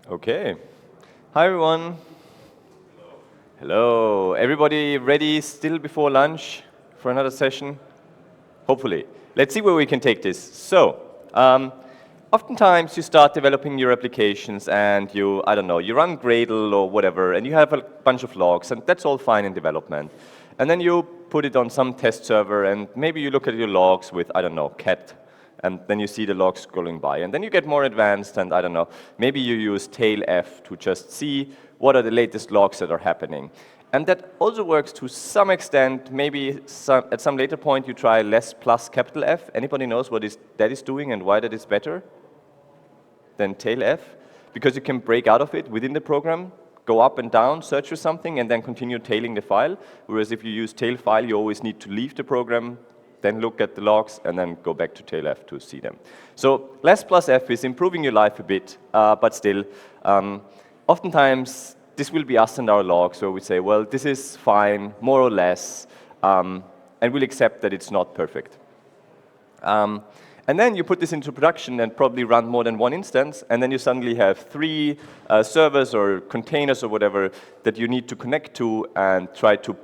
Okay. Hi, everyone. Hello. Everybody ready still before lunch for another session? Hopefully. Let's see where we can take this. So, oftentimes you start developing your applications and I don't know, you run Gradle or whatever, and you have a bunch of logs, and that's all fine in development. And then you put it on some test server, and maybe you look at your logs with, I don't know, cat, and then you see the logs scrolling by. And then you get more advanced, and I don't know, maybe you use tailf to just see what are the latest logs that are happening. And that also works to some extent. Maybe at some later point you try less plus capital F. Anybody knows what that is doing and why that is better than tailf? Because you can break out of it within the program, go up and down, search for something, and then continue tailing the file. Whereas if you use tail file, you always need to leave the program, then look at the logs, and then go back to tailf to see them. So less plus F is improving your life a bit, but still, oftentimes this will be us and our logs where we say, well, this is fine, more or less, and we'll accept that it's not perfect. And then you put this into production and probably run more than one instance, and then you suddenly have 3 servers or containers or whatever that you need to connect to and try to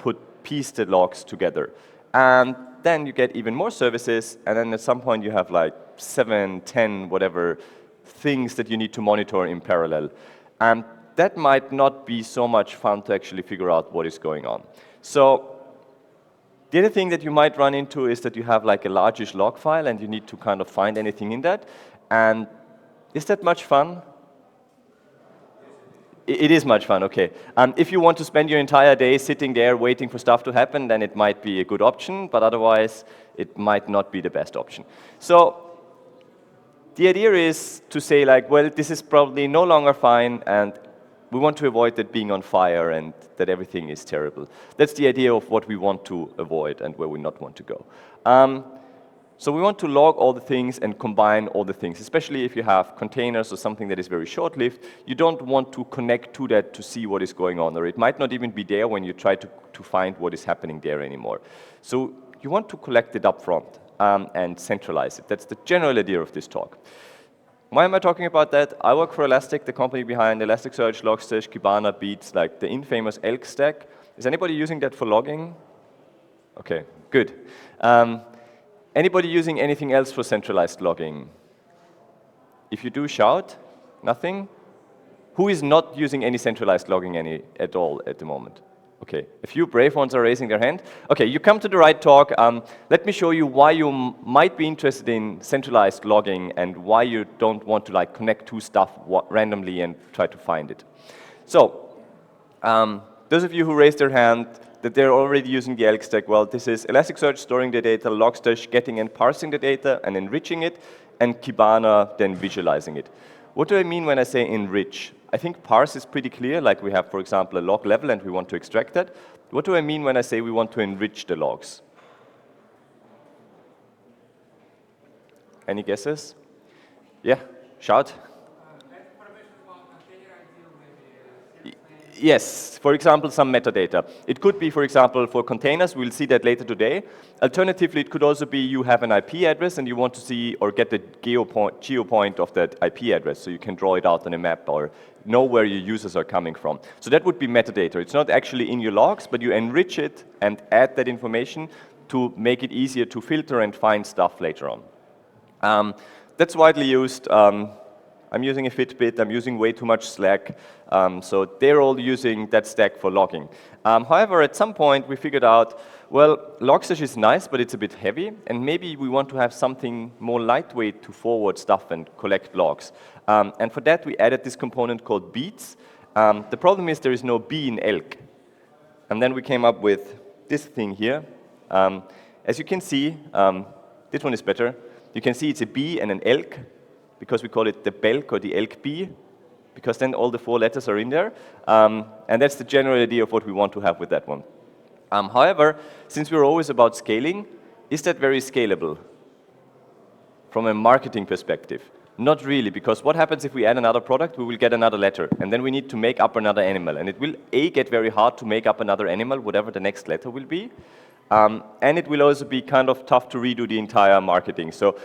piece the logs together. And then you get even more services, and then at some point you have like 7, 10, whatever things that you need to monitor in parallel. And that might not be so much fun to actually figure out what is going on. So the other thing that you might run into is that you have like a largish log file and you need to kind of find anything in that. And is that much fun? It is much fun, okay. If you want to spend your entire day sitting there waiting for stuff to happen, then it might be a good option, but otherwise it might not be the best option. So the idea is to say like, well, this is probably no longer fine, and we want to avoid that being on fire and that everything is terrible. That's the idea of what we want to avoid and where we not want to go. So we want to log all the things and combine all the things, especially if you have containers or something that is very short-lived. You don't want to connect to that to see what is going on, or it might not even be there when you try to find what is happening there anymore. So you want to collect it up front and centralize it. That's the general idea of this talk. Why am I talking about that? I work for Elastic, the company behind Elasticsearch, Logstash, Kibana, Beats, like the infamous ELK stack. Is anybody using that for logging? Okay, good. Anybody using anything else for centralized logging? If you do, shout. Nothing? Who is not using any centralized logging at all at the moment? Okay, a few brave ones are raising their hand. Okay, you come to the right talk. Let me show you why you might be interested in centralized logging and why you don't want to like connect to stuff randomly and try to find it. So, those of you who raised their hand that they're already using the ELK stack, well, this is Elasticsearch storing the data, Logstash getting and parsing the data and enriching it, and Kibana then visualizing it. What do I mean when I say enrich? I think parse is pretty clear, like we have, for example, a log level and we want to extract that. What do I mean when I say we want to enrich the logs? Any guesses? Yeah, shout. Yes, for example, some metadata. It could be, for example, for containers, we'll see that later today. Alternatively, it could also be you have an IP address and you want to see or get the geo point of that IP address, so you can draw it out on a map or know where your users are coming from. So that would be metadata. It's not actually in your logs, but you enrich it and add that information to make it easier to filter and find stuff later on. That's widely used. I'm using a Fitbit, I'm using way too much Slack, so they're all using that stack for logging. However, at some point we figured out, well, Logstash is nice, but it's a bit heavy, and maybe we want to have something more lightweight to forward stuff and collect logs. And for that we added this component called Beats. The problem is there is no B in ELK. And then we came up with this thing here. As you can see, this one is better. You can see it's a B and an ELK, because we call it the BELK or the ELK B, because then all the 4 letters are in there. And that's the general idea of what we want to have with that one. However, since we're always about scaling, is that very scalable from a marketing perspective? Not really, because what happens if we add another product? We will get another letter, and then we need to make up another animal. And it will, A, get very hard to make up another animal, whatever the next letter will be. And it will also be kind of tough to redo the entire marketing. So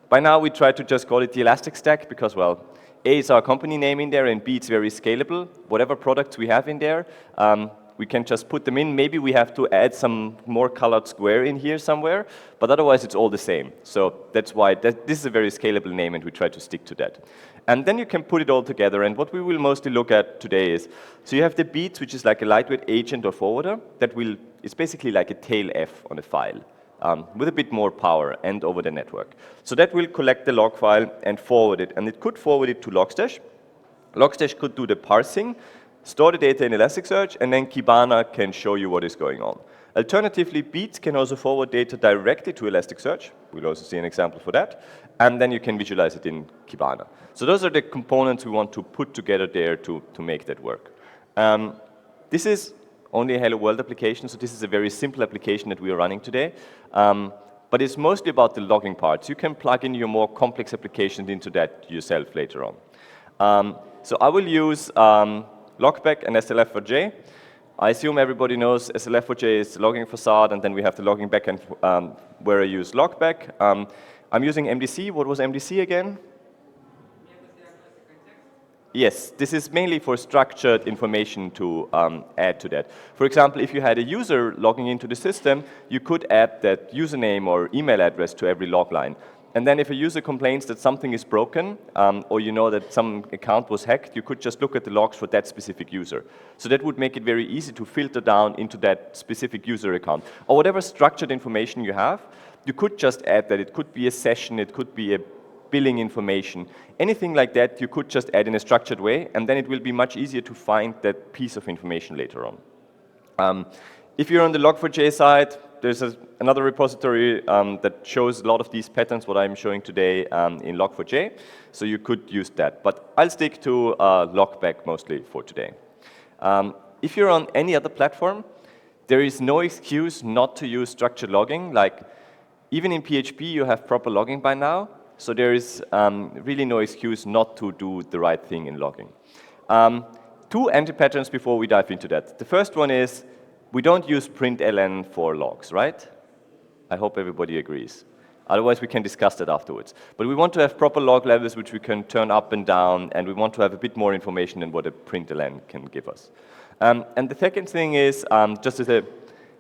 by now we try to just call it the Elastic Stack because, well, A is our company name in there, and B, it's very scalable. Whatever products we have in there, we can just put them in. Maybe we have to add some more colored square in here somewhere, but otherwise it's all the same. So that's why this is a very scalable name, and we try to stick to that. And then you can put it all together, and what we will mostly look at today is, so you have the beats, which is like a lightweight agent or forwarder, it's basically like a tail F on a file, with a bit more power and over the network. So that will collect the log file and forward it, and it could forward it to Logstash. Logstash could do the parsing, store the data in Elasticsearch, and then Kibana can show you what is going on. Alternatively, Beats can also forward data directly to Elasticsearch. We'll also see an example for that. And then you can visualize it in Kibana. So those are the components we want to put together there to make that work. This is only a Hello World application, so this is a very simple application that we are running today. But it's mostly about the logging parts. You can plug in your more complex applications into that yourself later on. So I will use Logback and SLF4j. I assume everybody knows SLF4j is the logging facade, and then we have the logging backend where I use Logback. I'm using MDC. What was MDC again? Yes, this is mainly for structured information to add to that. For example, if you had a user logging into the system, you could add that username or email address to every log line. And then if a user complains that something is broken, or you know that some account was hacked, you could just look at the logs for that specific user. So that would make it very easy to filter down into that specific user account. Or whatever structured information you have, you could just add that. It could be a session, it could be a billing information. Anything like that, you could just add in a structured way, and then it will be much easier to find that piece of information later on. If you're on the Log4j side, there's another repository that shows a lot of these patterns, what I'm showing today in Log4j, so you could use that. But I'll stick to Logback mostly for today. If you're on any other platform, there is no excuse not to use structured logging. Like, even in PHP, you have proper logging by now, so there is really no excuse not to do the right thing in logging. Two anti-patterns before we dive into that. The first one is, we don't use println for logs, right? I hope everybody agrees. Otherwise, we can discuss that afterwards. But we want to have proper log levels which we can turn up and down, and we want to have a bit more information than what a println can give us. And the second thing is, just as a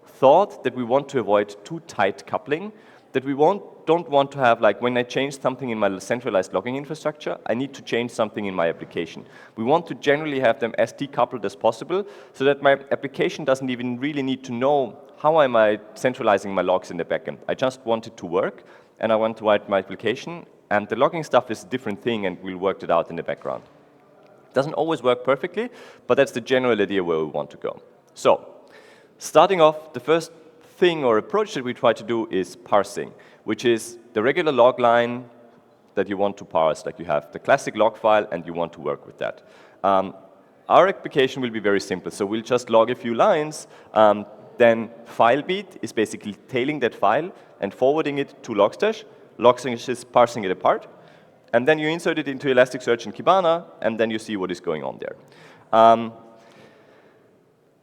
thought, that we want to avoid too tight coupling, that we don't want to have, like, when I change something in my centralized logging infrastructure, I need to change something in my application. We want to generally have them as decoupled as possible, so that my application doesn't even really need to know how am I centralizing my logs in the backend. I just want it to work, and I want to write my application, and the logging stuff is a different thing, and we'll work it out in the background. Doesn't always work perfectly, but that's the general idea where we want to go. So, starting off, the first thing or approach that we try to do is parsing, which is the regular log line that you want to parse. Like, you have the classic log file and you want to work with that. Our application will be very simple. So we'll just log a few lines. Then filebeat is basically tailing that file and forwarding it to Logstash. Logstash is parsing it apart. And then you insert it into Elasticsearch and Kibana, and then you see what is going on there.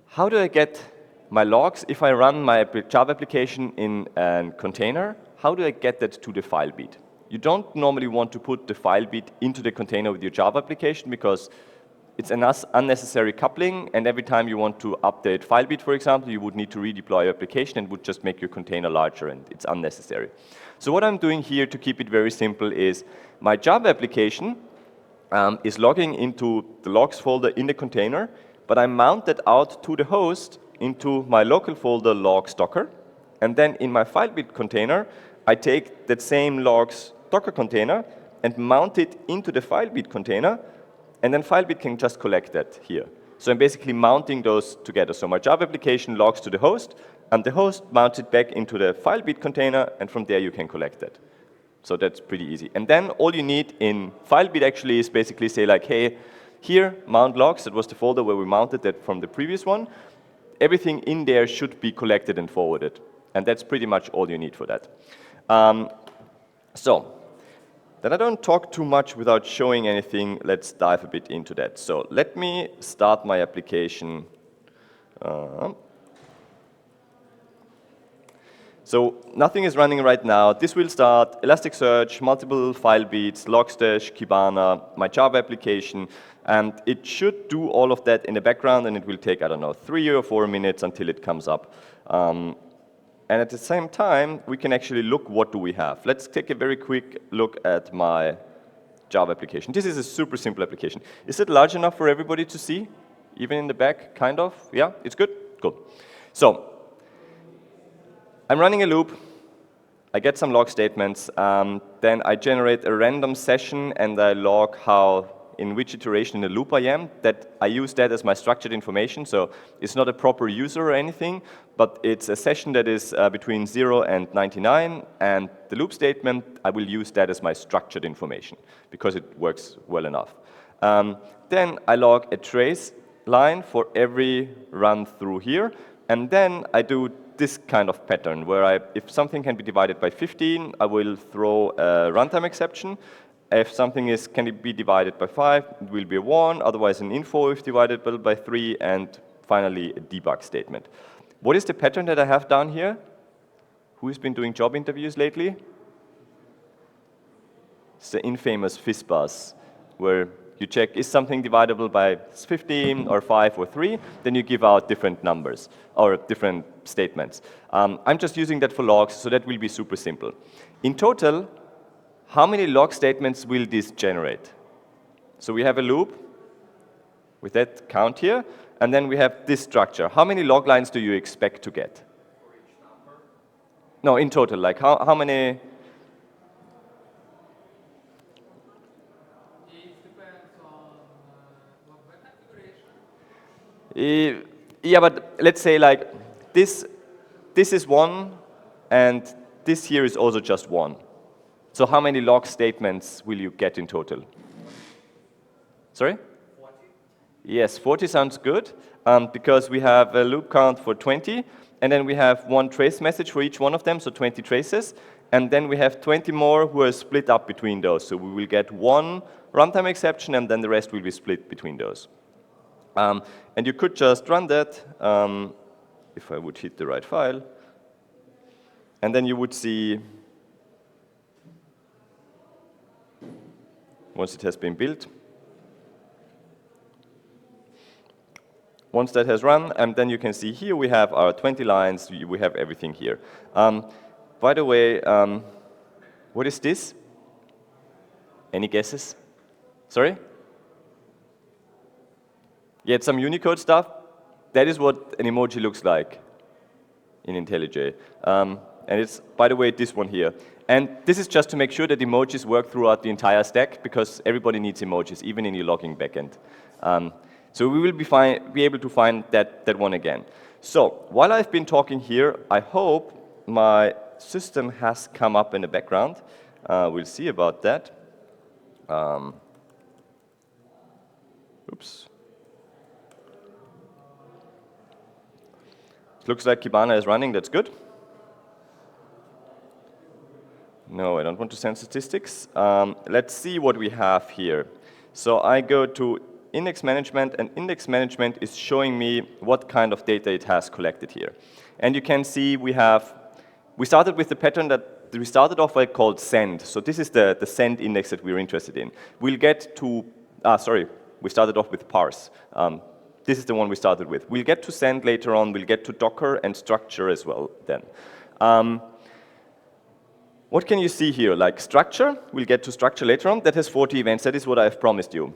How do I get my logs? If I run my Java application in a container, how do I get that to the file beat? You don't normally want to put the file beat into the container with your Java application because it's an unnecessary coupling, and every time you want to update file beat, for example, you would need to redeploy your application and would just make your container larger, and it's unnecessary. So what I'm doing here to keep it very simple is my Java application is logging into the logs folder in the container, but I mount that out to the host into my local folder logs docker, and then in my filebeat container, I take that same logs Docker container and mount it into the filebeat container, and then filebeat can just collect that here. So I'm basically mounting those together. So my Java application logs to the host, and the host mounts it back into the filebeat container, and from there you can collect that. So that's pretty easy. And then all you need in filebeat actually is basically say like, hey, here, mount logs. That was the folder where we mounted that from the previous one. Everything in there should be collected and forwarded. And that's pretty much all you need for that. So then I don't talk too much without showing anything. Let's dive a bit into that. So let me start my application. So So nothing is running right now. This will start Elasticsearch, multiple file beats, Logstash, Kibana, my Java application, and it should do all of that in the background, and it will take, I don't know, 3 or 4 minutes until it comes up. And at the same time, we can actually look what do we have. Let's take a very quick look at my Java application. This is a super simple application. Is it large enough for everybody to see? Even in the back, kind of? Yeah, it's good? Cool. So, I'm running a loop. I get some log statements. Then I generate a random session, and I log in which iteration in the loop I am. I use that as my structured information. So it's not a proper user or anything, but it's a session that is between 0 and 99. And the loop statement, I will use that as my structured information because it works well enough. Then I log a trace line for every run through here. And then I do this kind of pattern where if something can be divided by 15, I will throw a runtime exception. If something can be divided by 5, it will be a 1, otherwise an info if divided by 3, and finally a debug statement. What is the pattern that I have down here? Who has been doing job interviews lately? It's the infamous FISBUS, where you check, is something divisible by 15 or 5 or 3? Then you give out different numbers or different statements. I'm just using that for logs, so that will be super simple. In total, how many log statements will this generate? So we have a loop with that count here, and then we have this structure. How many log lines do you expect to get? For each number? No, in total, like how many? Yeah, but let's say like this is 1, and this here is also just 1. So how many log statements will you get in total? Sorry? 40. Yes, 40 sounds good, because we have a loop count for 20, and then we have 1 trace message for each one of them, so 20 traces, and then we have 20 more who are split up between those. So we will get 1 runtime exception, and then the rest will be split between those. And you could just run that, if I would hit the right file, and then you would see, once it has been built, once that has run, and then you can see here we have our 20 lines, we have everything here. By the way, what is this? Any guesses? Sorry? Yeah, it's some Unicode stuff. That is what an emoji looks like in IntelliJ. And it's, by the way, this one here. And this is just to make sure that emojis work throughout the entire stack, because everybody needs emojis, even in your logging backend. So we will be able to find that one again. So while I've been talking here, I hope my system has come up in the background. We'll see about that. Oops. It looks like Kibana is running, that's good. No, I don't want to send statistics. Let's see what we have here. So I go to index management, and index management is showing me what kind of data it has collected here. And you can see we started with the pattern that we started off by called send. So this is the send index that we're interested in. We'll get to, we started off with parse. This is the one we started with. We'll get to send later on. We'll get to Docker and structure as well then. What can you see here? Like structure, we'll get to structure later on. That has 40 events. That is what I've promised you.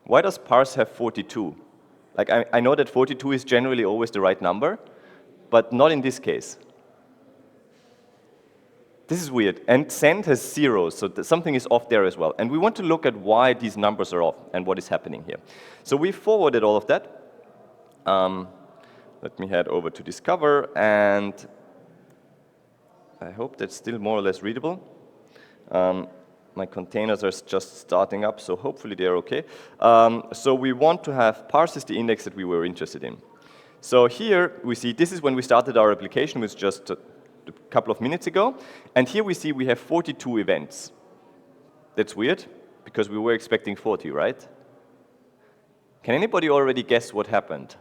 Why does parse have 42? Like I know that 42 is generally always the right number, but not in this case. This is weird. And send has 0, so something is off there as well. And we want to look at why these numbers are off and what is happening here. So we forwarded all of that. Let me head over to Discover, and I hope that's still more or less readable. My containers are just starting up, so hopefully they're okay. So we want to have parse is the index that we were interested in. So here we see this is when we started our application, which just a couple of minutes ago. And here we see we have 42 events. That's weird, because we were expecting 40, right? Can anybody already guess what happened?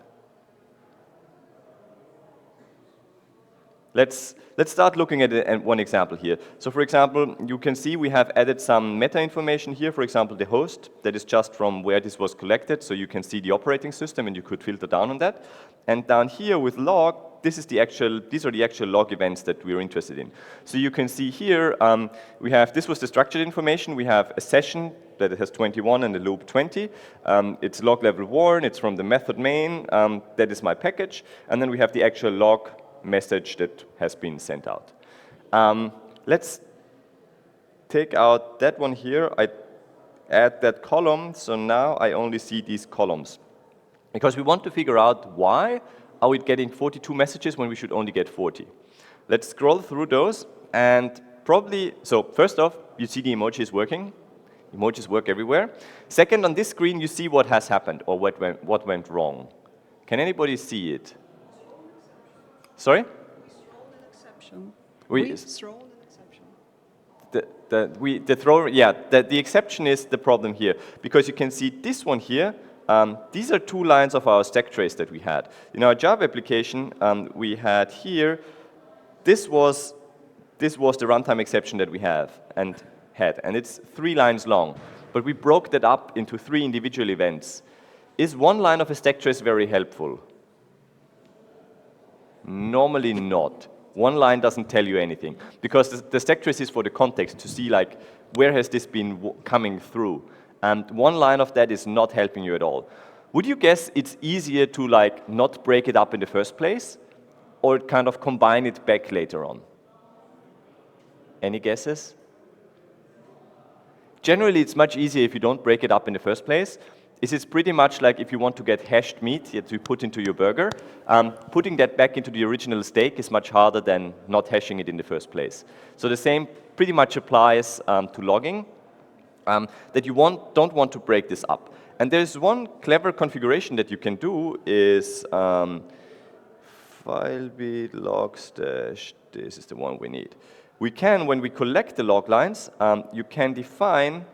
let's start looking at one example here. So for example, you can see we have added some meta information here, for example, the host, that is just from where this was collected, so you can see the operating system and you could filter down on that. And down here with log, these are the actual log events that we're interested in. So you can see here, this was the structured information. We have a session that it has 21 and a loop 20. It's log level warn, it's from the method main, that is my package. And then we have the actual log message that has been sent out. Let's take out that one here. I add that column, so now I only see these columns. Because we want to figure out why are we getting 42 messages when we should only get 40. Let's scroll through those and so first off, you see the emojis working. Emojis work everywhere. Second, on this screen, you see what has happened or what went wrong. Can anybody see it? Sorry? We throw an exception. The exception is the problem here, because you can see this one here. These are 2 lines of our stack trace that we had. In our Java application, we had here, this was the runtime exception that we had, and it's 3 lines long. But we broke that up into 3 individual events. Is 1 line of a stack trace very helpful? Normally not. 1 line doesn't tell you anything, because the stack trace is for the context to see like where has this been coming through. And 1 line of that is not helping you at all. Would you guess it's easier to like not break it up in the first place, or kind of combine it back later on? Any guesses? Generally, it's much easier if you don't break it up in the first place. It's pretty much like if you want to get hashed meat that you put into your burger. Putting that back into the original steak is much harder than not hashing it in the first place. So the same pretty much applies to logging, that you don't want to break this up. And there's one clever configuration that you can do is filebeat log stash. This is the one we need. We can, when we collect the log lines, you can define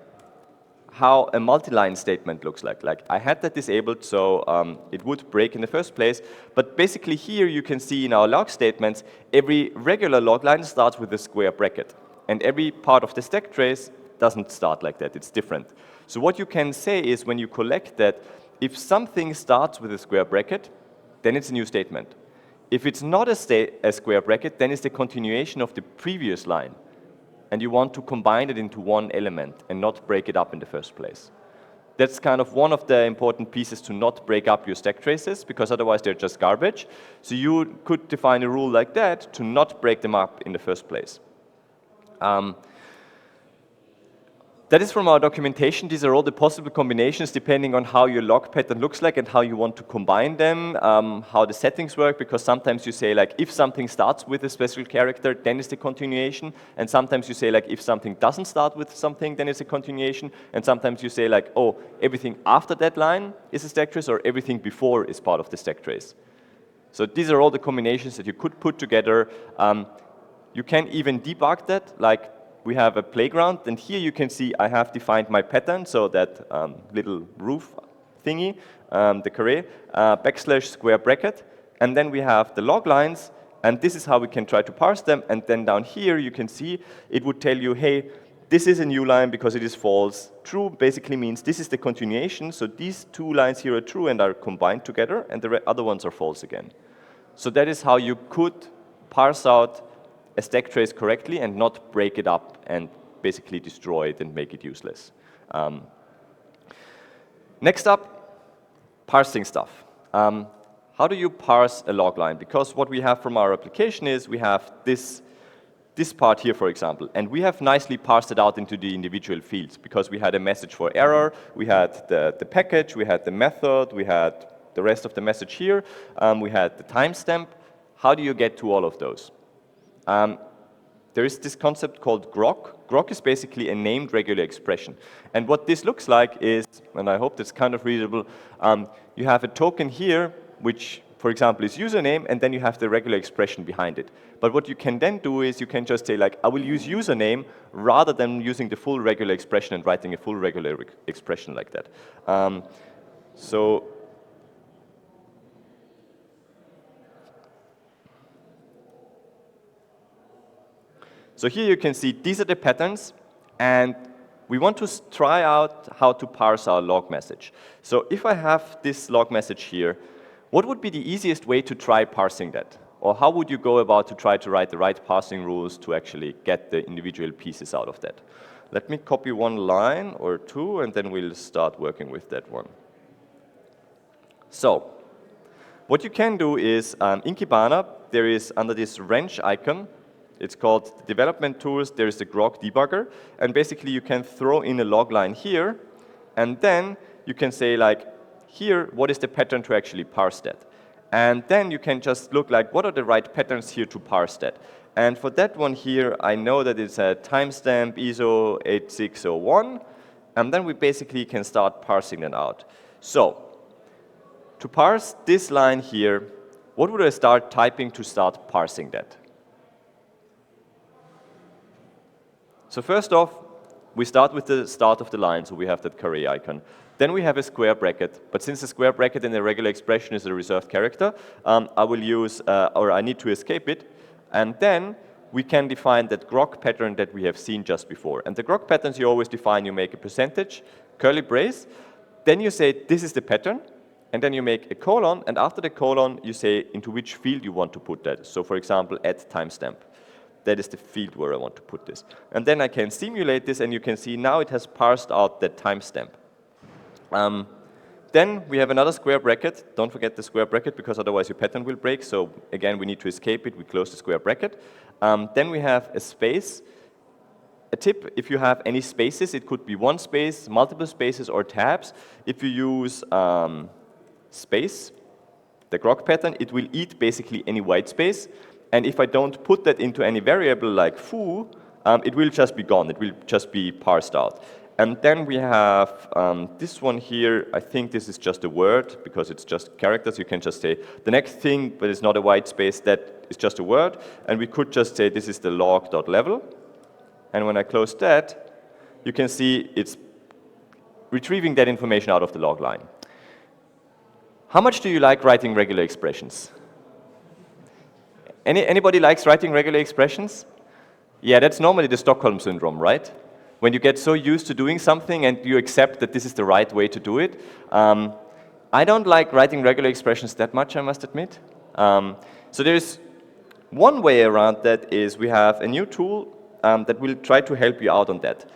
how a multi-line statement looks like. Like I had that disabled, so it would break in the first place. But basically here you can see in our log statements, every regular log line starts with a square bracket. And every part of the stack trace doesn't start like that, it's different. So what you can say is when you collect that, if something starts with a square bracket, then it's a new statement. If it's not a square bracket, then it's the continuation of the previous line. And you want to combine it into 1 element and not break it up in the first place. That's kind of one of the important pieces to not break up your stack traces, because otherwise they're just garbage. So you could define a rule like that to not break them up in the first place. That is from our documentation. These are all the possible combinations depending on how your log pattern looks like and how you want to combine them, how the settings work, because sometimes you say like if something starts with a special character, then it's the continuation, and sometimes you say like if something doesn't start with something, then it's a continuation, and sometimes you say like, oh, everything after that line is a stack trace, or everything before is part of the stack trace. So these are all the combinations that you could put together. You can even debug that, like we have a playground, and here you can see I have defined my pattern, so that little roof thingy, the carré, backslash square bracket, and then we have the log lines, and this is how we can try to parse them, and then down here you can see it would tell you, hey, this is a new line because it is false. True basically means this is the continuation, so these 2 lines here are true and are combined together, and the other ones are false again. So that is how you could parse out a stack trace correctly and not break it up and basically destroy it and make it useless. Next up, parsing stuff. How do you parse a log line? Because what we have from our application is we have this part here, for example, and we have nicely parsed it out into the individual fields because we had a message for error, we had the package, we had the method, we had the rest of the message here, we had the timestamp. How do you get to all of those? There is this concept called Grok. Grok is basically a named regular expression. And what this looks like is, and I hope that's kind of readable, you have a token here, which, for example, is username, and then you have the regular expression behind it. But what you can then do is you can just say, like, I will use username rather than using the full regular expression and writing a full regular expression like that. So So here you can see these are the patterns, and we want to try out how to parse our log message. So if I have this log message here, what would be the easiest way to try parsing that? Or how would you go about to try to write the right parsing rules to actually get the individual pieces out of that? Let me copy one line or two, and then we'll start working with that one. So what you can do is, in Kibana, there is under this wrench icon, it's called Development Tools, there is the Grok debugger, and basically you can throw in a log line here, and then you can say like, here, what is the pattern to actually parse that? And then you can just look like, what are the right patterns here to parse that? And for that one here, I know that it's a timestamp ISO 8601, and then we basically can start parsing that out. So, to parse this line here, what would I start typing to start parsing that? So first off, we start with the start of the line, so we have that caret icon. Then we have a square bracket, but since the square bracket in a regular expression is a reserved character, I will use, or I need to escape it, and then we can define that Grok pattern that we have seen just before. And the Grok patterns you always define, you make a percentage, curly brace, then you say this is the pattern, and then you make a colon, and after the colon you say into which field you want to put that. So for example, add timestamp. That is the field where I want to put this. And then I can simulate this, and you can see now it has parsed out that timestamp. Then we have another square bracket. Don't forget the square bracket, because otherwise your pattern will break. So again, we need to escape it. We close the square bracket. Then we have a space. A tip, if you have any spaces, it could be one space, multiple spaces, or tabs. If you use space, the Grok pattern, it will eat basically any white space. And if I don't put that into any variable like foo, it will just be gone. It will just be parsed out. And then we have this one here. I think this is just a word, because it's just characters. You can just say the next thing, but it's not a white space, that is just a word. And we could just say this is the log.level. And when I close that, you can see it's retrieving that information out of the log line. How much do you like writing regular expressions? Anybody likes writing regular expressions? Yeah, that's normally the Stockholm syndrome, right? When you get so used to doing something and you accept that this is the right way to do it. I don't like writing regular expressions that much, I must admit. So there's one way around that is we have a new tool that will try to help you out on that.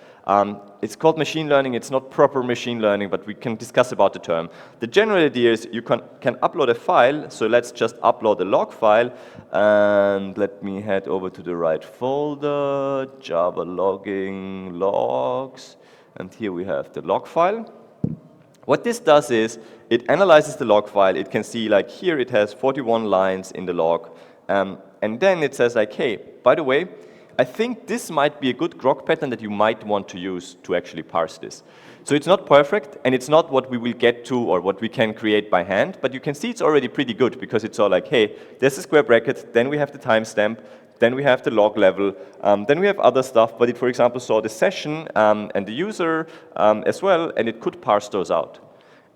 It's called machine learning. It's not proper machine learning, but we can discuss about the term. The general idea is you can upload a file, so let's just upload a log file, and let me head over to the right folder, Java logging, logs, and here we have the log file. What this does is it analyzes the log file. It can see, like here it has 41 lines in the log, and then it says like, hey, by the way, I think this might be a good Grok pattern that you might want to use to actually parse this. So it's not perfect, and it's not what we will get to or what we can create by hand, but you can see it's already pretty good, because it's all like, hey, there's a square bracket, then we have the timestamp, then we have the log level, then we have other stuff, but it, for example, saw the session and the user as well, and it could parse those out.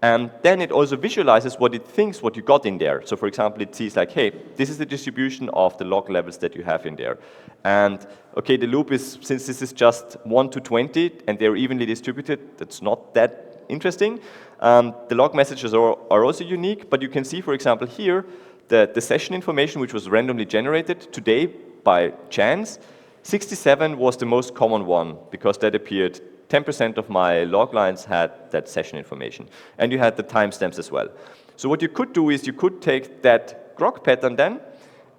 And then it also visualizes what it thinks what you got in there. So for example, it sees like, hey, this is the distribution of the log levels that you have in there. And okay, the loop is, since this is just 1 to 20 and they're evenly distributed, that's not that interesting. The log messages are also unique, but you can see, for example, here, the session information, which was randomly generated today by chance, 67 was the most common one, because that appeared 10% of my log lines had that session information. And you had the timestamps as well. So what you could do is you could take that Grok pattern then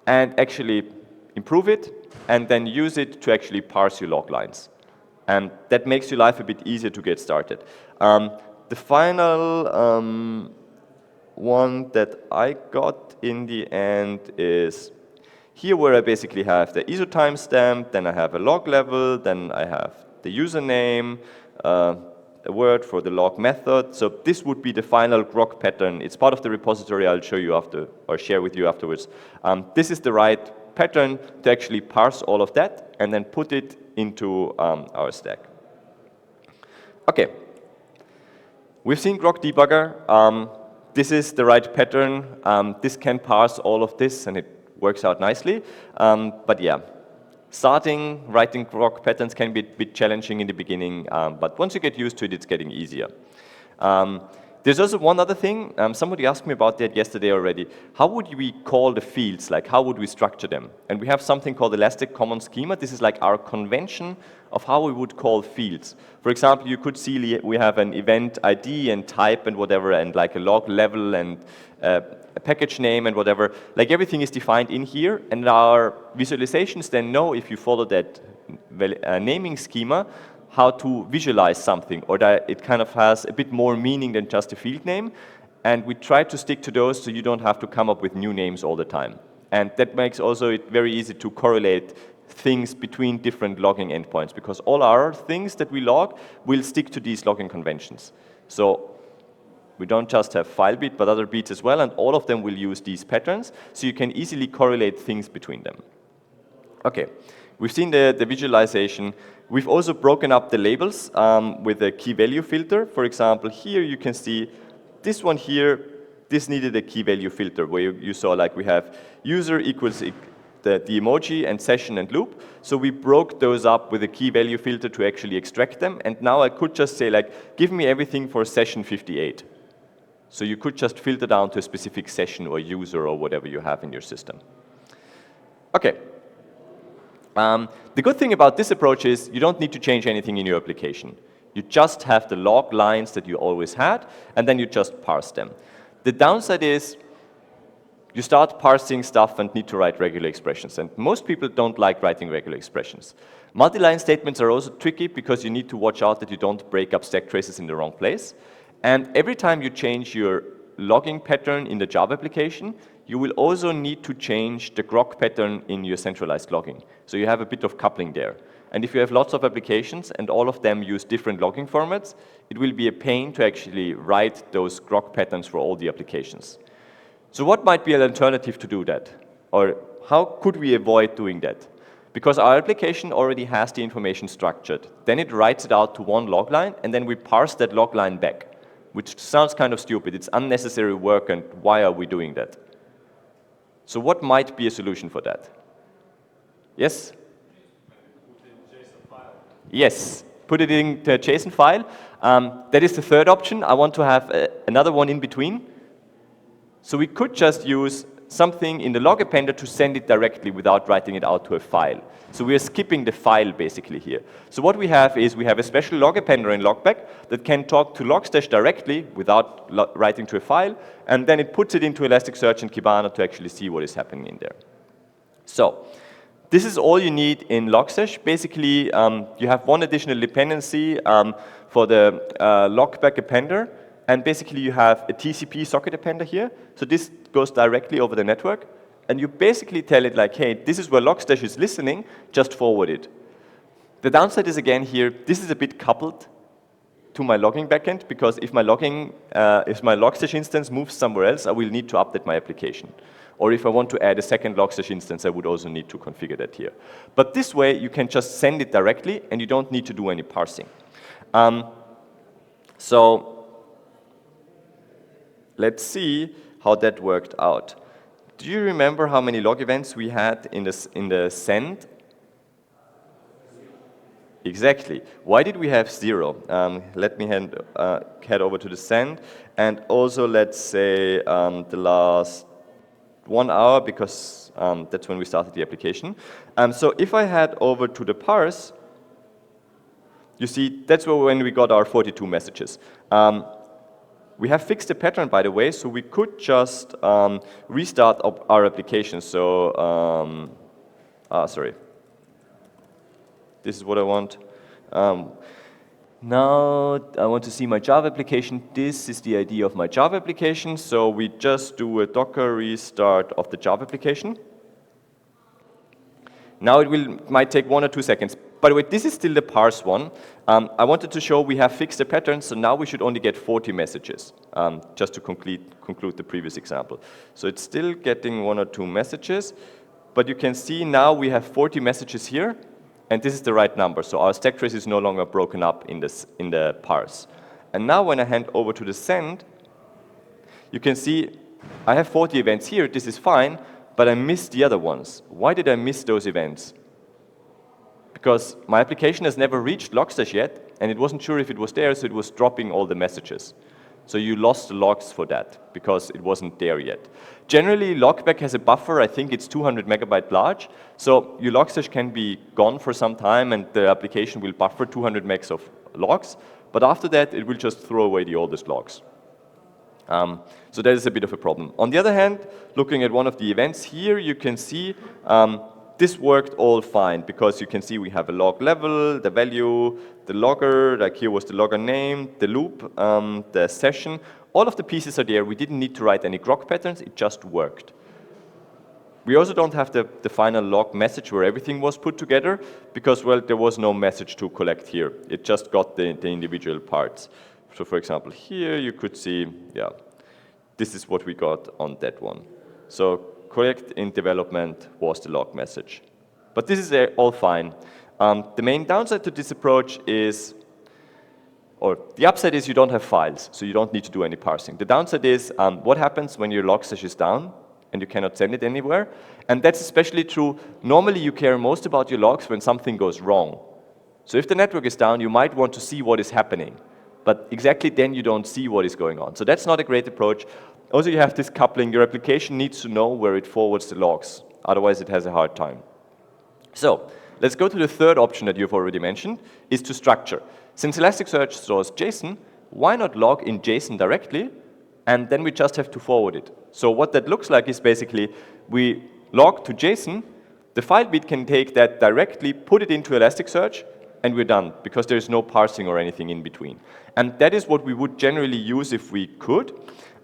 and actually improve it and then use it to actually parse your log lines. And that makes your life a bit easier to get started. The final one that I got in the end is here, where I basically have the ISO timestamp, then I have a log level, then I have the username, a word for the log method. So this would be the final Grok pattern. It's part of the repository. I'll show you after, or share with you afterwards. This is the right pattern to actually parse all of that and then put it into our stack. Okay, we've seen Grok debugger. This is the right pattern. This can parse all of this, and it works out nicely. But yeah, Starting writing Grok patterns can be a bit challenging in the beginning, but once you get used to it, it's getting easier. There's also one other thing. Somebody asked me about that yesterday already. How would we call the fields? Like, how would we structure them? And we have something called Elastic Common Schema. This is like our convention of how we would call fields. For example, you could see we have an event ID and type and whatever, and like a log level and a package name and whatever. Like, everything is defined in here, and our visualizations then know, if you follow that naming schema, how to visualize something, or that it kind of has a bit more meaning than just a field name. And we try to stick to those so you don't have to come up with new names all the time. And that makes also it very easy to correlate things between different logging endpoints, because all our things that we log will stick to these logging conventions. So we don't just have file beat, but other beats as well, and all of them will use these patterns, so you can easily correlate things between them. Okay, we've seen the visualization. We've also broken up the labels with a key value filter. For example, here you can see this one here, this needed a key value filter, where you saw like we have user equals the emoji and session and loop. So we broke those up with a key value filter to actually extract them. And now I could just say like, give me everything for session 58. So you could just filter down to a specific session or user or whatever you have in your system. Okay. The good thing about this approach is you don't need to change anything in your application. You just have the log lines that you always had, and then you just parse them. The downside is you start parsing stuff and need to write regular expressions, and most people don't like writing regular expressions. Multi-line statements are also tricky because you need to watch out that you don't break up stack traces in the wrong place. And every time you change your logging pattern in the Java application, you will also need to change the Grok pattern in your centralized logging. So you have a bit of coupling there. And if you have lots of applications and all of them use different logging formats, it will be a pain to actually write those Grok patterns for all the applications. So what might be an alternative to do that? Or how could we avoid doing that? Because our application already has the information structured. Then it writes it out to one log line, and then we parse that log line back, which sounds kind of stupid. It's unnecessary work, and why are we doing that? So what might be a solution for that? Yes? Put in JSON file. Yes, put it in the JSON file. That is the third option. I want to have another one in between. So we could just use something in the log appender to send it directly without writing it out to a file. So we are skipping the file basically here. So what we have is we have a special log appender in logback that can talk to logstash directly without writing to a file, and then it puts it into Elasticsearch and Kibana to actually see what is happening in there. So this is all you need in logstash. Basically, you have one additional dependency for the logback appender. And basically, you have a TCP socket appender here. So this goes directly over the network. And you basically tell it like, hey, this is where Logstash is listening, just forward it. The downside is, again, here, this is a bit coupled to my logging backend, because if my Logstash instance moves somewhere else, I will need to update my application. Or if I want to add a second Logstash instance, I would also need to configure that here. But this way, you can just send it directly, and you don't need to do any parsing. So let's see how that worked out. Do you remember how many log events we had in the send? Exactly. Why did we have 0? Let me head over to the send, and also let's say the last 1 hour, because that's when we started the application. So if I head over to the parse, you see that's when we got our 42 messages. We have fixed the pattern, by the way, so we could just restart our application. So, sorry. This is what I want. Now I want to see my Java application. This is the ID of my Java application. So we just do a Docker restart of the Java application. Now it might take 1 or 2 seconds. By the way, this is still the parse one. I wanted to show we have fixed the pattern, so now we should only get 40 messages, just to conclude the previous example. So it's still getting 1 or 2 messages, but you can see now we have 40 messages here, and this is the right number. So our stack trace is no longer broken up in the parse. And now when I hand over to the send, you can see I have 40 events here. This is fine, but I missed the other ones. Why did I miss those events? because my application has never reached Logstash yet, and it wasn't sure if it was there, so it was dropping all the messages. So you lost the logs for that, because it wasn't there yet. Generally, Logback has a buffer, I think it's 200 megabyte large, so your Logstash can be gone for some time, and the application will buffer 200 megs of logs, but after that, it will just throw away the oldest logs. So that is a bit of a problem. On the other hand, looking at one of the events here, you can see this worked all fine, because you can see we have a log level, the value, the logger, like here was the logger name, the loop, the session. All of the pieces are there. We didn't need to write any Grok patterns, it just worked. We also don't have the final log message where everything was put together, because, well, there was no message to collect here. It just got the individual parts. So for example, here you could see, yeah, this is what we got on that one. So correct in development was the log message. But this is all fine. The main downside to this approach is, or the upside is you don't have files, so you don't need to do any parsing. The downside is what happens when your Logstash is down and you cannot send it anywhere. And that's especially true. Normally you care most about your logs when something goes wrong. So if the network is down, you might want to see what is happening. But exactly then you don't see what is going on. So that's not a great approach. Also, you have this coupling. Your application needs to know where it forwards the logs. Otherwise, it has a hard time. So let's go to the third option that you've already mentioned, is to structure. Since Elasticsearch stores JSON, why not log in JSON directly, and then we just have to forward it. So what that looks like is basically we log to JSON, the file bit can take that directly, put it into Elasticsearch, and we're done, because there's no parsing or anything in between. And that is what we would generally use if we could.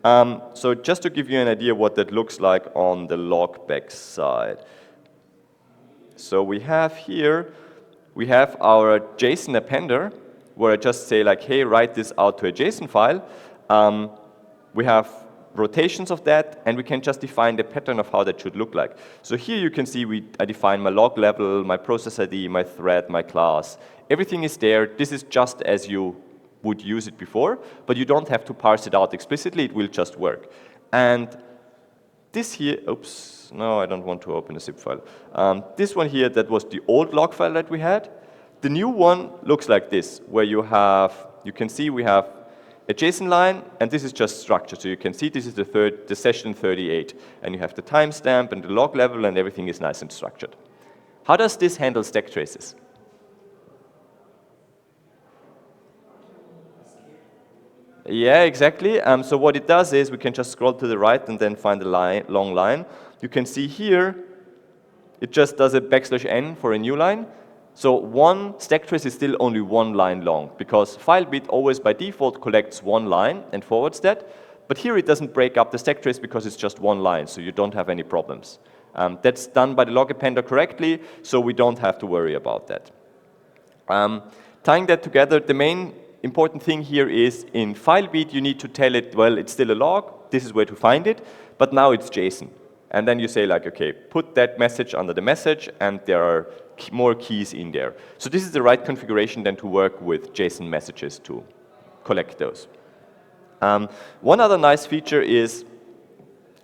So just to give you an idea what that looks like on the logback side. So we have here, we have our JSON appender, where I just say like, hey, write this out to a JSON file. We have rotations of that, and we can just define the pattern of how that should look like. So here you can see I define my log level, my process ID, my thread, my class. Everything is there. This is just as you would use it before, but you don't have to parse it out explicitly. It will just work. And this here, oops, no, I don't want to open a zip file. This one here, that was the old log file that we had. The new one looks like this, where you can see we have a JSON line, and this is just structure. So you can see this is the session 38, and you have the timestamp and the log level, and everything is nice and structured. How does this handle stack traces? Yeah, exactly. So what it does is we can just scroll to the right and then find a long line. You can see here, it just does a \n for a new line. So one stack trace is still only one line long, because file bit always by default collects one line and forwards that. But here it doesn't break up the stack trace because it's just one line, so you don't have any problems. That's done by the log appender correctly, so we don't have to worry about that. Tying that together, the main important thing here is in FileBeat, you need to tell it, well, it's still a log, this is where to find it, but now it's JSON. And then you say like, okay, put that message under the message, and there are more keys in there. So this is the right configuration then to work with JSON messages to collect those. One other nice feature is,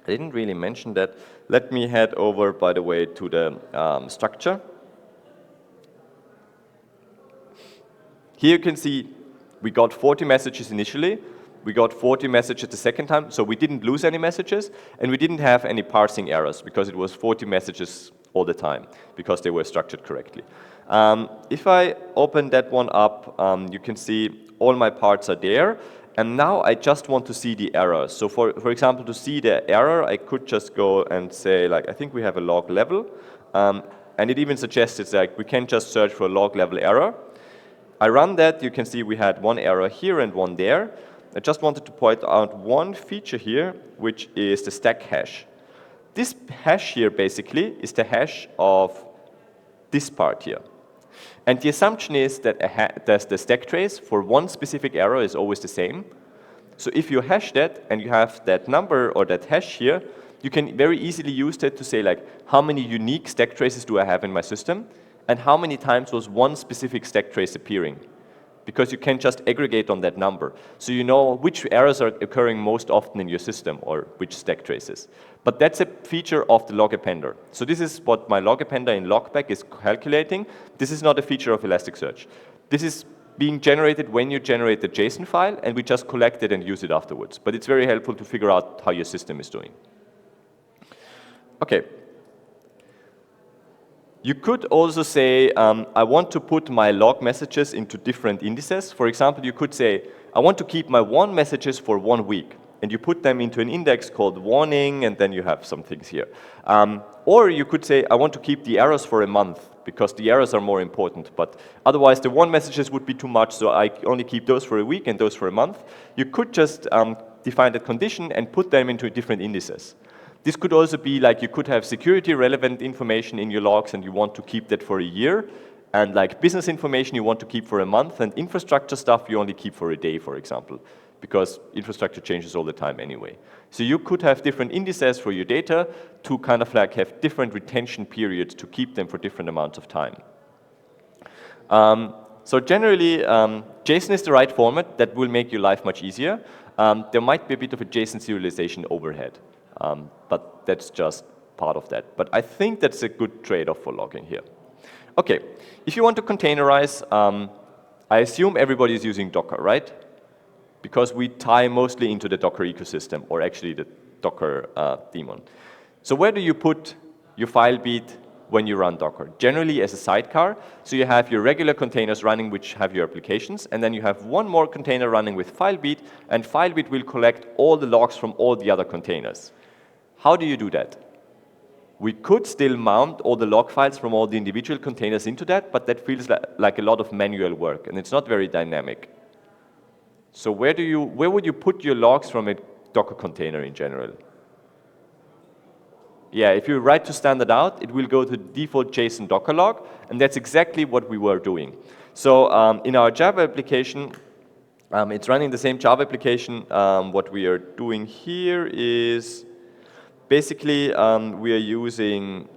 I didn't really mention that. Let me head over, by the way, to the structure. Here you can see we got 40 messages initially. We got 40 messages the second time, so we didn't lose any messages, and we didn't have any parsing errors because it was 40 messages all the time, because they were structured correctly. If I open that one up, you can see all my parts are there, and now I just want to see the error. So for example, to see the error, I could just go and say, like, I think we have a log level, and it even suggests it's like, we can just search for a log level error. I run that, you can see we had one error here and one there. I just wanted to point out one feature here, which is the stack hash. This hash here basically is the hash of this part here. And the assumption is that the stack trace for one specific error is always the same. So if you hash that and you have that number or that hash here, you can very easily use that to say like, how many unique stack traces do I have in my system? And how many times was one specific stack trace appearing? because you can just aggregate on that number. So you know which errors are occurring most often in your system or which stack traces. But that's a feature of the log appender. So this is what my log appender in logback is calculating. This is not a feature of Elasticsearch. This is being generated when you generate the JSON file, and we just collect it and use it afterwards. But it's very helpful to figure out how your system is doing. Okay. You could also say, I want to put my log messages into different indices. For example, you could say, I want to keep my warn messages for 1 week. And you put them into an index called warning, and then you have some things here. Or you could say, I want to keep the errors for a month, because the errors are more important. But otherwise, the warn messages would be too much, so I only keep those for a week and those for a month. You could just define that condition and put them into different indices. This could also be like you could have security relevant information in your logs and you want to keep that for a year, and like business information you want to keep for a month, and infrastructure stuff you only keep for a day, for example, because infrastructure changes all the time anyway. So you could have different indices for your data to kind of like have different retention periods to keep them for different amounts of time. So generally, JSON is the right format that will make your life much easier. There might be a bit of a JSON serialization overhead. But that's just part of that. But I think that's a good trade-off for logging here. Okay, if you want to containerize, I assume everybody is using Docker, right? Because we tie mostly into the Docker ecosystem, or actually the Docker daemon. So where do you put your file beat when you run Docker? Generally as a sidecar, so you have your regular containers running which have your applications, and then you have one more container running with FileBeat, and FileBeat will collect all the logs from all the other containers. How do you do that? We could still mount all the log files from all the individual containers into that, but that feels like a lot of manual work, and it's not very dynamic. So where would you put your logs from a Docker container in general? Yeah, if you write to standard out, it will go to the default JSON Docker log, and that's exactly what we were doing. So in our Java application, it's running the same Java application. What we are doing here is basically we are using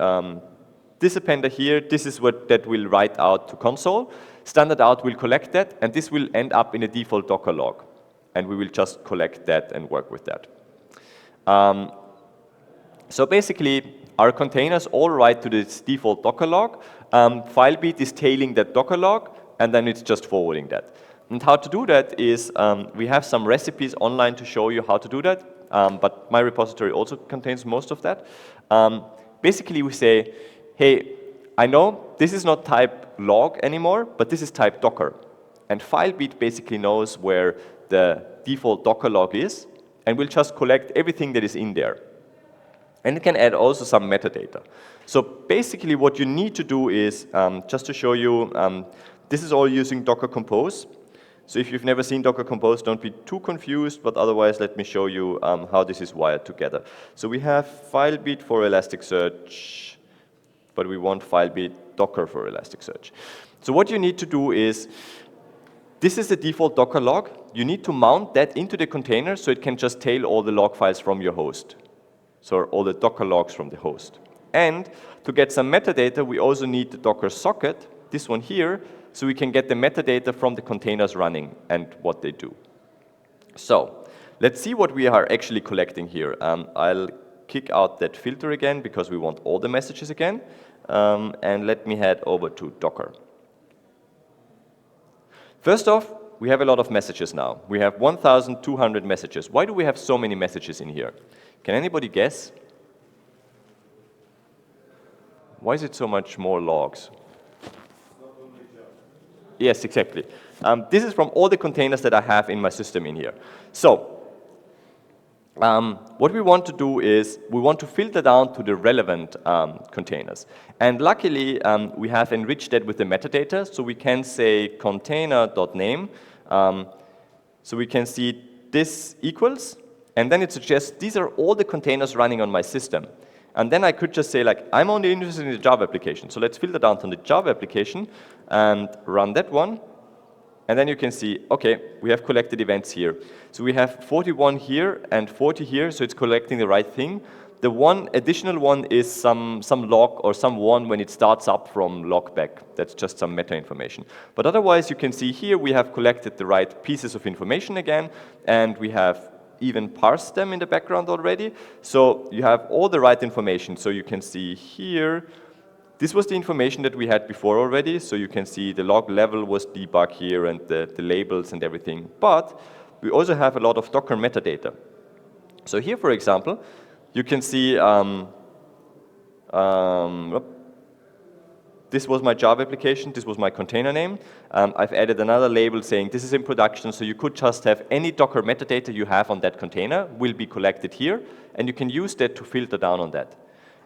this appender here. This is what that will write out to console. Standard out will collect that, and this will end up in a default Docker log, and we will just collect that and work with that. So basically, our containers all write to this default Docker log. FileBeat is tailing that Docker log, and then it's just forwarding that. And how to do that is we have some recipes online to show you how to do that, but my repository also contains most of that. Basically, we say, hey, I know this is not type log anymore, but this is type Docker. And FileBeat basically knows where the default Docker log is, and will just collect everything that is in there. And it can add also some metadata. So basically what you need to do is, just to show you, this is all using Docker Compose. So if you've never seen Docker Compose, don't be too confused, but otherwise let me show you how this is wired together. So we have FileBeat for Elasticsearch, but we want FileBeat Docker for Elasticsearch. So what you need to do is, this is the default Docker log. You need to mount that into the container so it can just tail all the log files from your host. So all the Docker logs from the host. And to get some metadata, we also need the Docker socket, this one here, so we can get the metadata from the containers running and what they do. So let's see what we are actually collecting here. I'll kick out that filter again because we want all the messages again. And let me head over to Docker. First off, we have a lot of messages now. We have 1,200 messages. Why do we have so many messages in here? Can anybody guess? Why is it so much more logs? Yes, exactly. This is from all the containers that I have in my system in here. So, what we want to do is, we want to filter down to the relevant containers. And luckily, we have enriched that with the metadata, so we can say container.name. So we can see this equals, and then it suggests these are all the containers running on my system. And then I could just say, like, I'm only interested in the Java application. So let's filter down to the Java application and run that one. And then you can see, okay, we have collected events here. So we have 41 here and 40 here, so it's collecting the right thing. The one additional one is some log or some one when it starts up from logback. That's just some meta information. But otherwise, you can see here we have collected the right pieces of information again, and we have even parsed them in the background already. So you have all the right information. So you can see here, this was the information that we had before already. So you can see the log level was debug here and the labels and everything. But we also have a lot of Docker metadata. So here, for example, you can see this was my Java application, this was my container name. I've added another label saying this is in production, so you could just have any Docker metadata you have on that container will be collected here, and you can use that to filter down on that.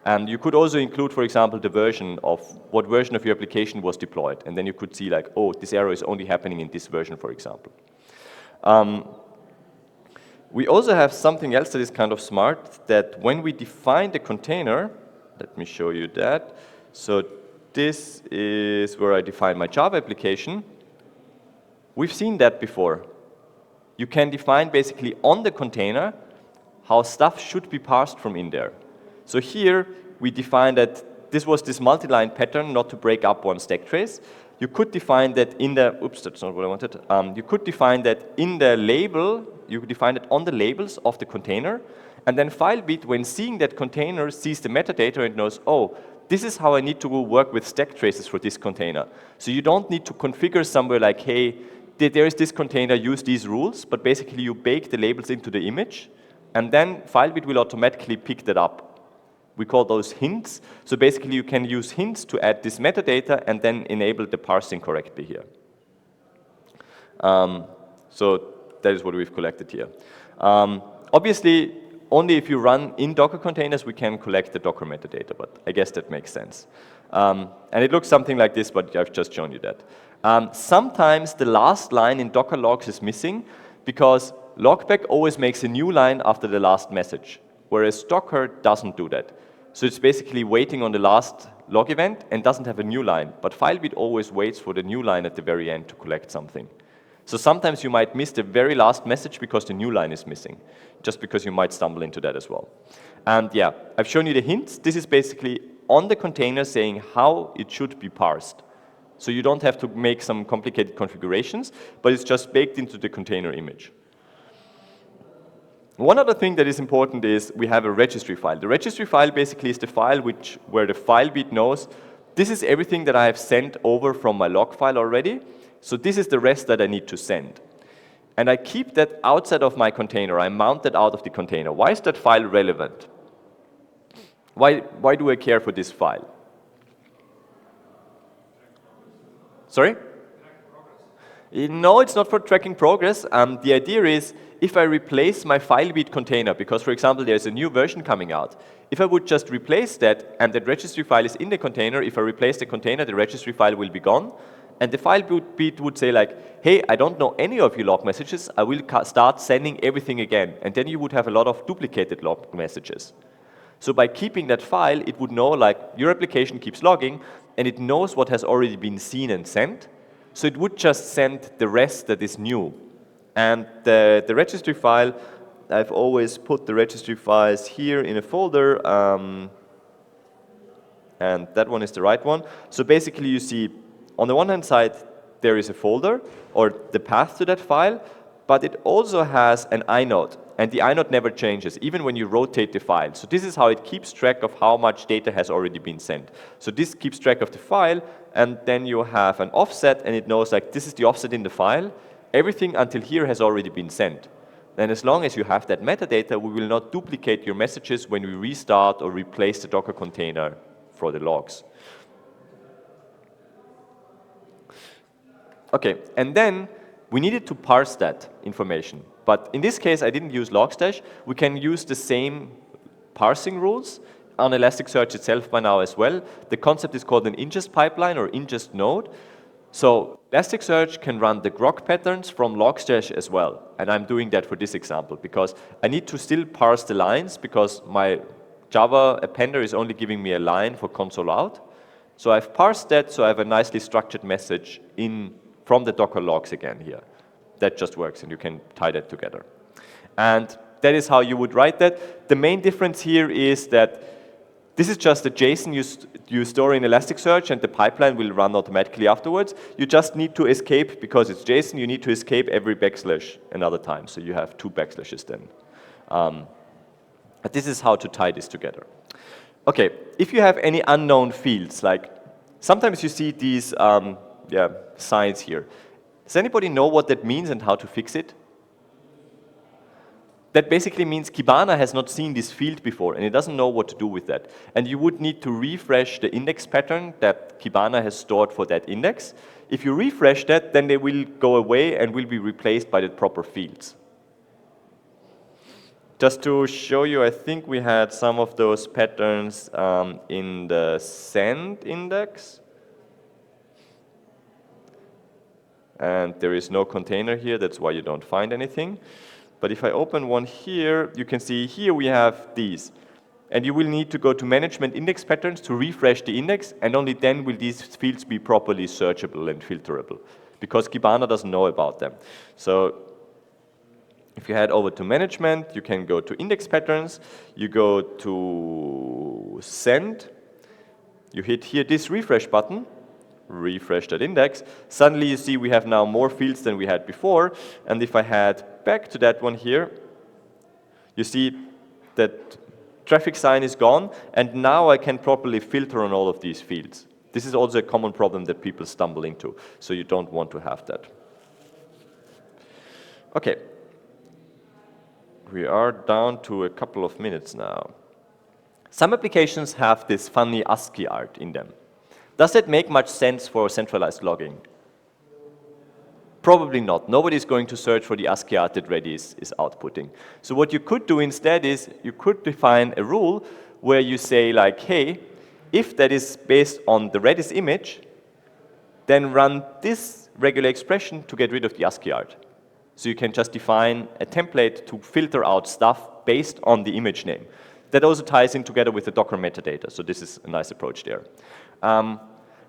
And you could also include, for example, the version of what version of your application was deployed, and then you could see like, oh, this error is only happening in this version, for example. We also have something else that is kind of smart, that when we define the container, let me show you that. So this is where I define my Java application. We've seen that before. You can define basically on the container how stuff should be parsed from in there. So here we define that this was this multi-line pattern not to break up one stack trace. You could define that in the, oops, that's not what I wanted. You could define that in the label, you could define it on the labels of the container, and then FileBeat, when seeing that container, sees the metadata and knows, oh, this is how I need to work with stack traces for this container. So you don't need to configure somewhere like, hey, there is this container, use these rules, but basically you bake the labels into the image, and then FileBeat will automatically pick that up. We call those hints. So basically you can use hints to add this metadata and then enable the parsing correctly here. So that is what we've collected here. Obviously, only if you run in Docker containers, we can collect the Docker metadata, but I guess that makes sense. And it looks something like this, but I've just shown you that. Sometimes the last line in Docker logs is missing because logback always makes a new line after the last message, whereas Docker doesn't do that. So it's basically waiting on the last log event and doesn't have a new line, but FileBeat always waits for the new line at the very end to collect something. So sometimes you might miss the very last message because the new line is missing, just because you might stumble into that as well. And yeah, I've shown you the hints. This is basically on the container saying how it should be parsed. So you don't have to make some complicated configurations, but it's just baked into the container image. One other thing that is important is we have a registry file. The registry file basically is the file where the FileBeat knows this is everything that I have sent over from my log file already. So this is the rest that I need to send. And I keep that outside of my container. I mount that out of the container. Why is that file relevant? Why do I care for this file? Sorry? No, it's not for tracking progress. The idea is if I replace my FileBeat container, because for example there's a new version coming out, if I would just replace that and that registry file is in the container, if I replace the container, the registry file will be gone. And the FileBeat would say like, hey, I don't know any of your log messages, I will start sending everything again. And then you would have a lot of duplicated log messages. So by keeping that file, it would know like your application keeps logging and it knows what has already been seen and sent. So it would just send the rest that is new. And the registry file, I've always put the registry files here in a folder, and that one is the right one. So basically you see, on the one hand side, there is a folder, or the path to that file, but it also has an inode, and the inode never changes, even when you rotate the file. So this is how it keeps track of how much data has already been sent. So this keeps track of the file, and then you have an offset, and it knows like this is the offset in the file. Everything until here has already been sent. And as long as you have that metadata, we will not duplicate your messages when we restart or replace the Docker container for the logs. Okay, and then we needed to parse that information. But in this case, I didn't use Logstash. We can use the same parsing rules on Elasticsearch itself by now as well. The concept is called an ingest pipeline or ingest node. So Elasticsearch can run the Grok patterns from Logstash as well. And I'm doing that for this example because I need to still parse the lines because my Java appender is only giving me a line for console out. So I've parsed that, so I have a nicely structured message from the Docker logs again here. That just works, and you can tie that together. And That is how you would write that. The main difference here is that this is just a JSON you store in Elasticsearch, and the pipeline will run automatically afterwards. You just need to escape, because it's JSON, you need to escape every backslash another time. So you have 2 backslashes then. But this is how to tie this together. Okay, if you have any unknown fields, like sometimes you see these signs here. Does anybody know what that means and how to fix it? That basically means Kibana has not seen this field before, and it doesn't know what to do with that. And you would need to refresh the index pattern that Kibana has stored for that index. If you refresh that, then they will go away and will be replaced by the proper fields. Just to show you, I think we had some of those patterns in the send index. And there is no container here, that's why you don't find anything. But if I open one here, you can see here we have these. And you will need to go to management index patterns to refresh the index, and only then will these fields be properly searchable and filterable, because Kibana doesn't know about them. So if you head over to management, you can go to index patterns, you go to send, you hit here this refresh button, refresh that index. Suddenly you see we have now more fields than we had before, and if I head back to that one here, you see that traffic sign is gone, and now I can properly filter on all of these fields. This is also a common problem that people stumble into, so you don't want to have that. Okay. We are down to a couple of minutes now. Some applications have this funny ASCII art in them. Does that make much sense for centralized logging? Probably not. Nobody's going to search for the ASCII art that Redis is outputting. So what you could do instead is you could define a rule where you say like, hey, if that is based on the Redis image, then run this regular expression to get rid of the ASCII art. So you can just define a template to filter out stuff based on the image name. That also ties in together with the Docker metadata, so this is a nice approach there.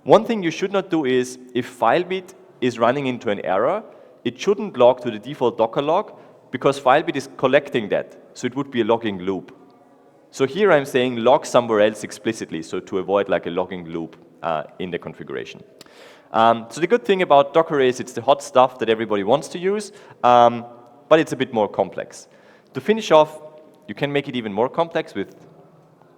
One thing you should not do is, if FileBit is running into an error, it shouldn't log to the default Docker log, because FileBit is collecting that, so it would be a logging loop. So here I'm saying log somewhere else explicitly, so to avoid like a logging loop in the configuration. So the good thing about Docker is it's the hot stuff that everybody wants to use, but it's a bit more complex. To finish off, you can make it even more complex with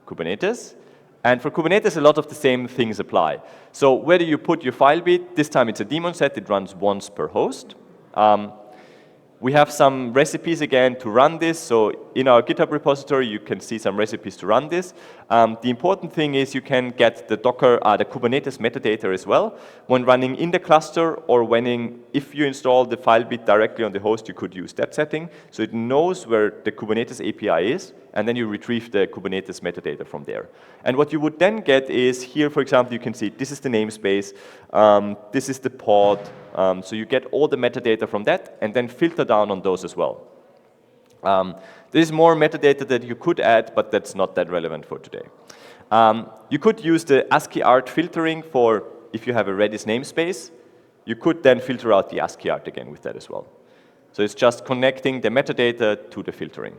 Kubernetes. And for Kubernetes, a lot of the same things apply. So where do you put your FileBit? This time it's a daemon set. It runs once per host. We have some recipes again to run this. So in our GitHub repository, you can see some recipes to run this. The important thing is you can get the Docker, the Kubernetes metadata as well. When running in the cluster, or if you install the FileBit directly on the host, you could use that setting. So it knows where the Kubernetes API is, and then you retrieve the Kubernetes metadata from there. And what you would then get is here, for example, you can see this is the namespace, this is the pod. So you get all the metadata from that, and then filter down on those as well. There is more metadata that you could add, but that's not that relevant for today. You could use the ASCII art filtering for if you have a Redis namespace. You could then filter out the ASCII art again with that as well. So it's just connecting the metadata to the filtering.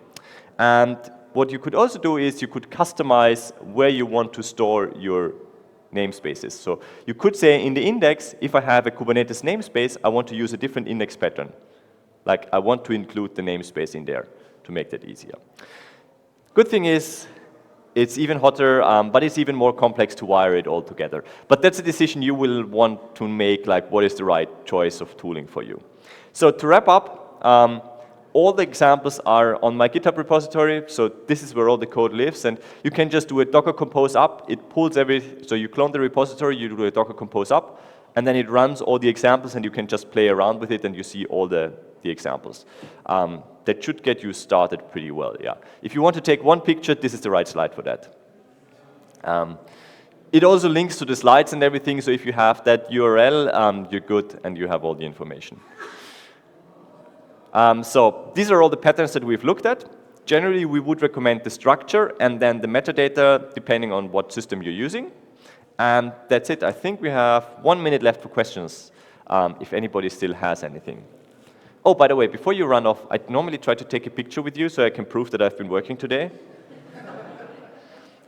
And what you could also do is you could customize where you want to store your namespaces. So you could say in the index, if I have a Kubernetes namespace, I want to use a different index pattern. Like I want to include the namespace in there to make that easier. Good thing is, it's even hotter, but it's even more complex to wire it all together. But that's a decision you will want to make, like what is the right choice of tooling for you. So to wrap up, all the examples are on my GitHub repository, so this is where all the code lives, and you can just do a Docker compose up, it pulls so you clone the repository, you do a Docker compose up, and then it runs all the examples, and you can just play around with it, and you see all the examples. That should get you started pretty well, yeah. If you want to take one picture, this is the right slide for that. It also links to the slides and everything, so if you have that URL, you're good, and you have all the information. So these are all the patterns that we've looked at. Generally, we would recommend the structure and then the metadata, depending on what system you're using. And that's it. I think we have 1 minute left for questions, if anybody still has anything. Oh, by the way, before you run off, I normally try to take a picture with you so I can prove that I've been working today.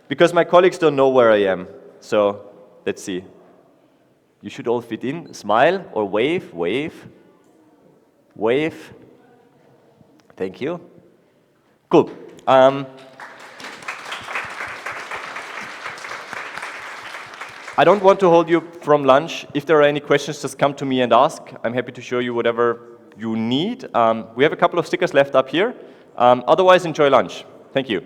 Because my colleagues don't know where I am. So let's see. You should all fit in. Smile or wave, wave, wave. Thank you. Cool. I don't want to hold you from lunch. If there are any questions, just come to me and ask. I'm happy to show you whatever you need. We have a couple of stickers left up here. Otherwise, enjoy lunch. Thank you.